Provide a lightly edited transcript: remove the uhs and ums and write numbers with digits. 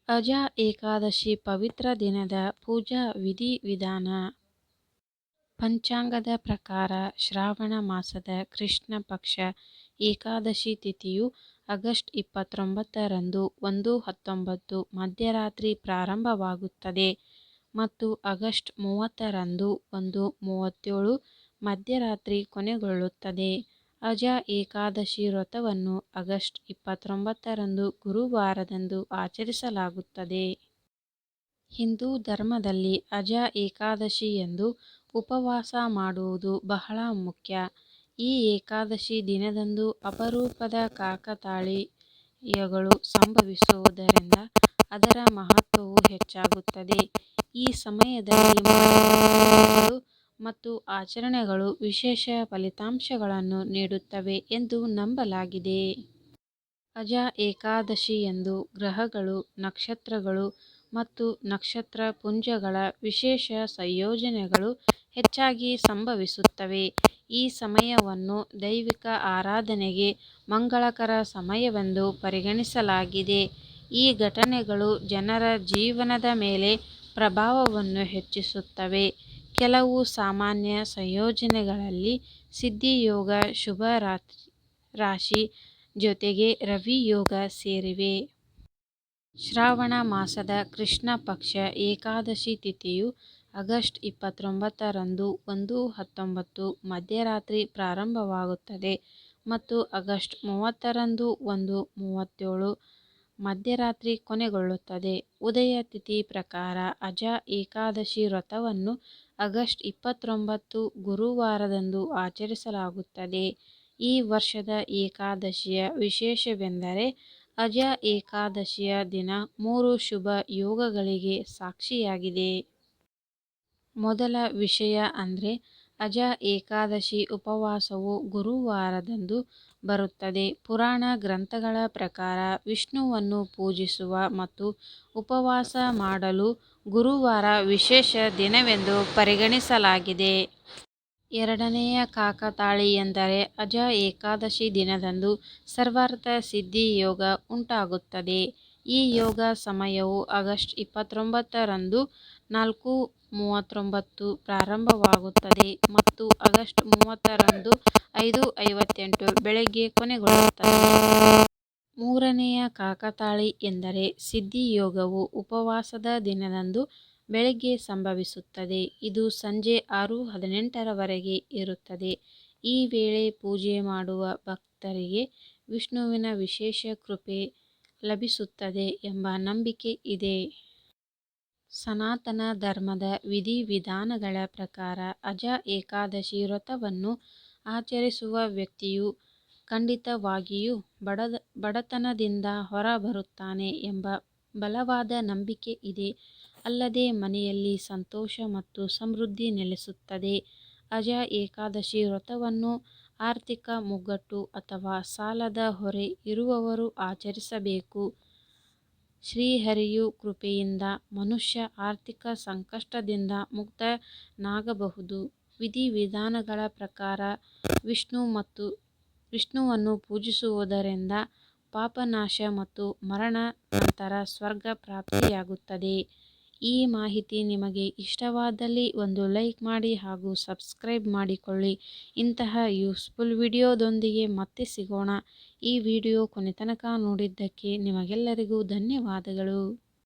ಅಜ ಏಕಾದಶಿ ಪವಿತ್ರ ದಿನದ ಪೂಜಾ ವಿಧಿವಿಧಾನ. ಪಂಚಾಂಗದ ಪ್ರಕಾರ ಶ್ರಾವಣ ಮಾಸದ ಕೃಷ್ಣ ಪಕ್ಷ ಏಕಾದಶಿ ತಿಥಿಯು ಆಗಸ್ಟ್ 29ರಂದು 1:19 ಮಧ್ಯರಾತ್ರಿ ಪ್ರಾರಂಭವಾಗುತ್ತದೆ ಮತ್ತು ಆಗಸ್ಟ್ 30ರಂದು 1:37 ಮಧ್ಯರಾತ್ರಿ ಕೊನೆಗೊಳ್ಳುತ್ತದೆ. ಅಜ ಏಕಾದಶಿ ವ್ರತವನ್ನು ಆಗಸ್ಟ್ 29ರಂದು ಗುರುವಾರದಂದು ಆಚರಿಸಲಾಗುತ್ತದೆ. ಹಿಂದೂ ಧರ್ಮದಲ್ಲಿ ಅಜ ಏಕಾದಶಿಯಂದು ಉಪವಾಸ ಮಾಡುವುದು ಬಹಳ ಮುಖ್ಯ. ಈ ಏಕಾದಶಿ ದಿನದಂದು ಅಪರೂಪದ ಕಾಕತಾಳೀಯಗಳು ಸಂಭವಿಸುವುದರಿಂದ ಅದರ ಮಹತ್ವವು ಹೆಚ್ಚಾಗುತ್ತದೆ. ಈ ಸಮಯದಲ್ಲಿ ಮಾಡಿದ ಪೂಜೆಗಳು ಮತ್ತು ಆಚರಣೆಗಳು ವಿಶೇಷ ಫಲಿತಾಂಶಗಳನ್ನು ನೀಡುತ್ತವೆ ಎಂದು ನಂಬಲಾಗಿದೆ. ಅಜ ಏಕಾದಶಿಯಂದು ಗ್ರಹಗಳು, ನಕ್ಷತ್ರಗಳು ಮತ್ತು ನಕ್ಷತ್ರ ಪುಂಜಗಳ ವಿಶೇಷ ಸಂಯೋಜನೆಗಳು ಹೆಚ್ಚಾಗಿ ಸಂಭವಿಸುತ್ತವೆ. ಈ ಸಮಯವನ್ನು ದೈವಿಕ ಆರಾಧನೆಗೆ ಮಂಗಳಕರ ಸಮಯವೆಂದು ಪರಿಗಣಿಸಲಾಗಿದೆ. ಈ ಘಟನೆಗಳು ಜನರ ಜೀವನದ ಮೇಲೆ ಪ್ರಭಾವವನ್ನು ಹೆಚ್ಚಿಸುತ್ತವೆ. ಕೆಲವು ಸಾಮಾನ್ಯ ಸಂಯೋಜನೆಗಳಲ್ಲಿ ಸಿದ್ಧಿಯೋಗ, ಶುಭ ರಾಶಿ ಜೊತೆಗೆ ರವಿ ಯೋಗ ಸೇರಿವೆ. ಶ್ರಾವಣ ಮಾಸದ ಕೃಷ್ಣ ಪಕ್ಷ ಏಕಾದಶಿ ತಿಥಿಯು ಆಗಸ್ಟ್ 29ರಂದು 1:19 ಮಧ್ಯರಾತ್ರಿ ಪ್ರಾರಂಭವಾಗುತ್ತದೆ ಮತ್ತು ಆಗಸ್ಟ್ 30ರಂದು 1:37 ಮಧ್ಯರಾತ್ರಿ ಕೊನೆಗೊಳ್ಳುತ್ತದೆ. ಉದಯ ತಿಥಿ ಪ್ರಕಾರ ಅಜ ಏಕಾದಶಿ ವ್ರತವನ್ನು ಆಗಸ್ಟ್ 29 ಗುರುವಾರದಂದು ಆಚರಿಸಲಾಗುತ್ತದೆ. ಈ ವರ್ಷದ ಏಕಾದಶಿಯ ವಿಶೇಷವೆಂದರೆ ಅಜ ಏಕಾದಶಿಯ ದಿನ 3 ಶುಭ ಯೋಗಗಳಿಗೆ ಸಾಕ್ಷಿಯಾಗಿದೆ. ಮೊದಲ ವಿಷಯ ಅಂದ್ರೆ ಅಜ ಏಕಾದಶಿ ಉಪವಾಸವು ಗುರುವಾರದಂದು ಬರುತ್ತದೆ. ಪುರಾಣ ಗ್ರಂಥಗಳ ಪ್ರಕಾರ ವಿಷ್ಣುವನ್ನು ಪೂಜಿಸುವ ಮತ್ತು ಉಪವಾಸ ಮಾಡಲು ಗುರುವಾರ ವಿಶೇಷ ದಿನವೆಂದು ಪರಿಗಣಿಸಲಾಗಿದೆ. ಎರಡನೆಯ ಕಾಕತಾಳೀಯೆಂದರೆ ಅಜ ಏಕಾದಶಿ ದಿನದಂದು ಸರ್ವಾರ್ಥ ಸಿದ್ಧಿ ಯೋಗ ಉಂಟಾಗುತ್ತದೆ. ಈ ಯೋಗ ಸಮಯವು ಆಗಸ್ಟ್ 29ರಂದು 4:39 ಪ್ರಾರಂಭವಾಗುತ್ತದೆ ಮತ್ತು ಆಗಸ್ಟ್ 30ರಂದು 5:58 ಬೆಳಗ್ಗೆ ಕೊನೆಗೊಳ್ಳುತ್ತದೆ. ಮೂರನೆಯ ಕಾಕತಾಳಿ ಎಂದರೆ ಸಿದ್ಧಿ ಯೋಗವು ಉಪವಾಸದ ದಿನದಂದು ಬೆಳಗ್ಗೆ ಸಂಭವಿಸುತ್ತದೆ. ಇದು ಸಂಜೆ 6:18ರವರೆಗೆ ಇರುತ್ತದೆ. ಈ ವೇಳೆ ಪೂಜೆ ಮಾಡುವ ಭಕ್ತರಿಗೆ ವಿಷ್ಣುವಿನ ವಿಶೇಷ ಕೃಪೆ ಲಭಿಸುತ್ತದೆ ಎಂಬ ನಂಬಿಕೆ ಇದೆ. ಸನಾತನ ಧರ್ಮದ ವಿಧಿವಿಧಾನಗಳ ಪ್ರಕಾರ ಅಜ ಏಕಾದಶಿ ವ್ರತವನ್ನು ಆಚರಿಸುವ ವ್ಯಕ್ತಿಯು ಖಂಡಿತವಾಗಿಯೂ ಬಡತನದಿಂದ ಹೊರಬರುತ್ತಾನೆ ಎಂಬ ಬಲವಾದ ನಂಬಿಕೆ ಇದೆ. ಅಲ್ಲದೆ ಮನೆಯಲ್ಲಿ ಸಂತೋಷ ಮತ್ತು ಸಮೃದ್ಧಿ ನೆಲೆಸುತ್ತದೆ. ಅಜ ಏಕಾದಶಿ ವ್ರತವನ್ನು ಆರ್ಥಿಕ ಮುಗ್ಗಟ್ಟು ಅಥವಾ ಸಾಲದ ಹೊರೆ ಇರುವವರು ಆಚರಿಸಬೇಕು. ಶ್ರೀಹರಿಯು ಕೃಪೆಯಿಂದ ಮನುಷ್ಯ ಆರ್ಥಿಕ ಸಂಕಷ್ಟದಿಂದ ಮುಕ್ತನಾಗಬಹುದು. ವಿಧಿವಿಧಾನಗಳ ಪ್ರಕಾರ ವಿಷ್ಣುವನ್ನು ಪೂಜಿಸುವುದರಿಂದ ಪಾಪನಾಶ ಮತ್ತು ಮರಣ ನಂತರ ಸ್ವರ್ಗ ಪ್ರಾಪ್ತಿಯಾಗುತ್ತದೆ. ಈ ಮಾಹಿತಿ ನಿಮಗೆ ಇಷ್ಟವಾದಲ್ಲಿ ಒಂದು ಲೈಕ್ ಮಾಡಿ ಹಾಗೂ ಸಬ್ಸ್ಕ್ರೈಬ್ ಮಾಡಿಕೊಳ್ಳಿ. ಇಂತಹ ಯೂಸ್ಫುಲ್ ವಿಡಿಯೋದೊಂದಿಗೆ ಮತ್ತೆ ಸಿಗೋಣ. ಈ ವಿಡಿಯೋ ಕೊನೆತನಕ ನೋಡಿದ್ದಕ್ಕೆ ನಿಮಗೆಲ್ಲರಿಗೂ ಧನ್ಯವಾದಗಳು.